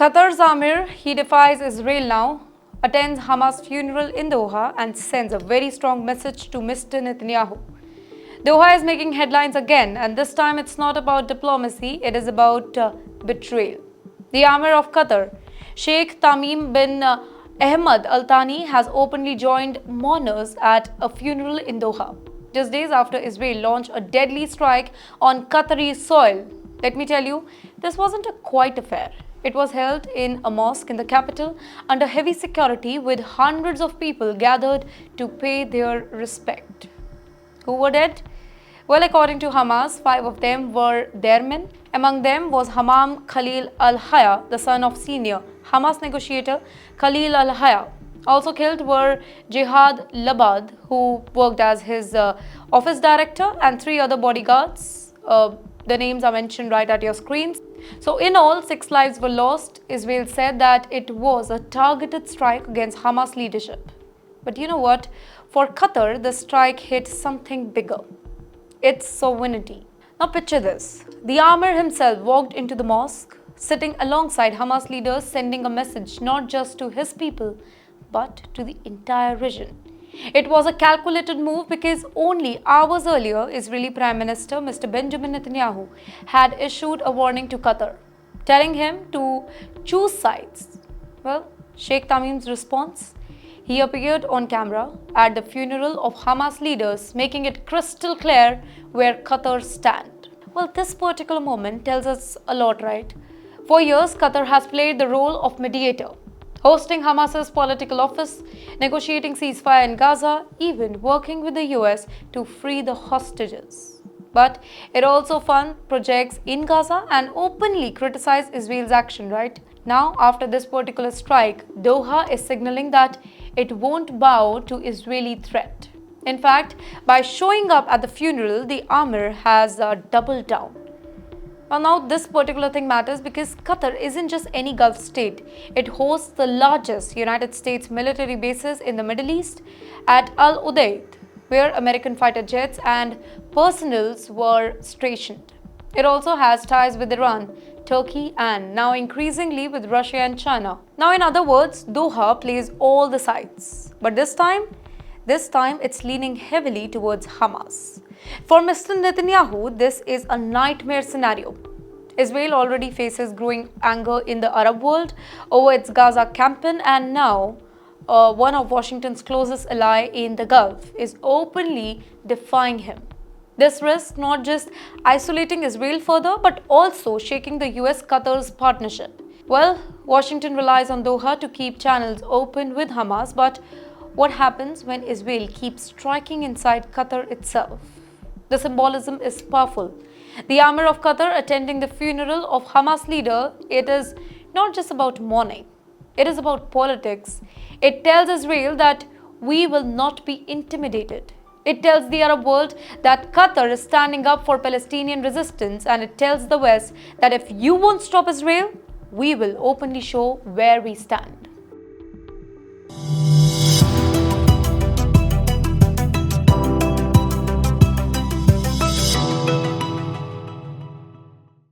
Qatar's Emir, he defies Israel now, attends Hamas funeral in Doha and sends a very strong message to Mr. Netanyahu. Doha is making headlines again, and this time it's not about diplomacy, it is about betrayal. The Emir of Qatar, Sheikh Tamim bin Hamad Al Thani, has openly joined mourners at a funeral in Doha, just days after Israel launched a deadly strike on Qatari soil. Let me tell you, this wasn't a quiet affair. It was held in a mosque in the capital under heavy security with hundreds of people gathered to pay their respect. Who were dead? Well, according to Hamas, 5 of them were their men. Among them was Hamam Khalil al-Haya, the son of senior Hamas negotiator Khalil al-Haya. Also killed were Jihad Labad, who worked as his office director, and 3 other bodyguards. The names are mentioned right at your screens. So in all, 6 lives were lost. Israel said that it was a targeted strike against Hamas leadership. But you know what? For Qatar, the strike hit something bigger. Its sovereignty. Now picture this. The Emir himself walked into the mosque, sitting alongside Hamas leaders, sending a message not just to his people, but to the entire region. It was a calculated move because only hours earlier, Israeli Prime Minister Mr. Benjamin Netanyahu had issued a warning to Qatar, telling him to choose sides. Well, Sheikh Tamim's response? He appeared on camera at the funeral of Hamas leaders, making it crystal clear where Qatar stands. Well, this particular moment tells us a lot, right? For years, Qatar has played the role of mediator, hosting Hamas's political office, negotiating ceasefire in Gaza, even working with the US to free the hostages. But it also funds projects in Gaza and openly criticizes Israel's action, right? Now, after this particular strike, Doha is signaling that it won't bow to Israeli threat. In fact, by showing up at the funeral, the Emir has doubled down. Now this particular thing matters because Qatar isn't just any Gulf state. It hosts the largest United States military bases in the Middle East at Al Udeid, where American fighter jets and personnels were stationed. It also has ties with Iran, Turkey, and now increasingly with Russia and China. Now, in other words, Doha plays all the sides. But this time it's leaning heavily towards Hamas. For Mr. Netanyahu, this is a nightmare scenario. Israel already faces growing anger in the Arab world over its Gaza campaign, and now one of Washington's closest ally in the Gulf is openly defying him. This risks not just isolating Israel further, but also shaking the US-Qatar's partnership. Well, Washington relies on Doha to keep channels open with Hamas, but what happens when Israel keeps striking inside Qatar itself? The symbolism is powerful. The Emir of Qatar attending the funeral of Hamas leader, it is not just about mourning. It is about politics. It tells Israel that we will not be intimidated. It tells the Arab world that Qatar is standing up for Palestinian resistance, and it tells the West that if you won't stop Israel, we will openly show where we stand.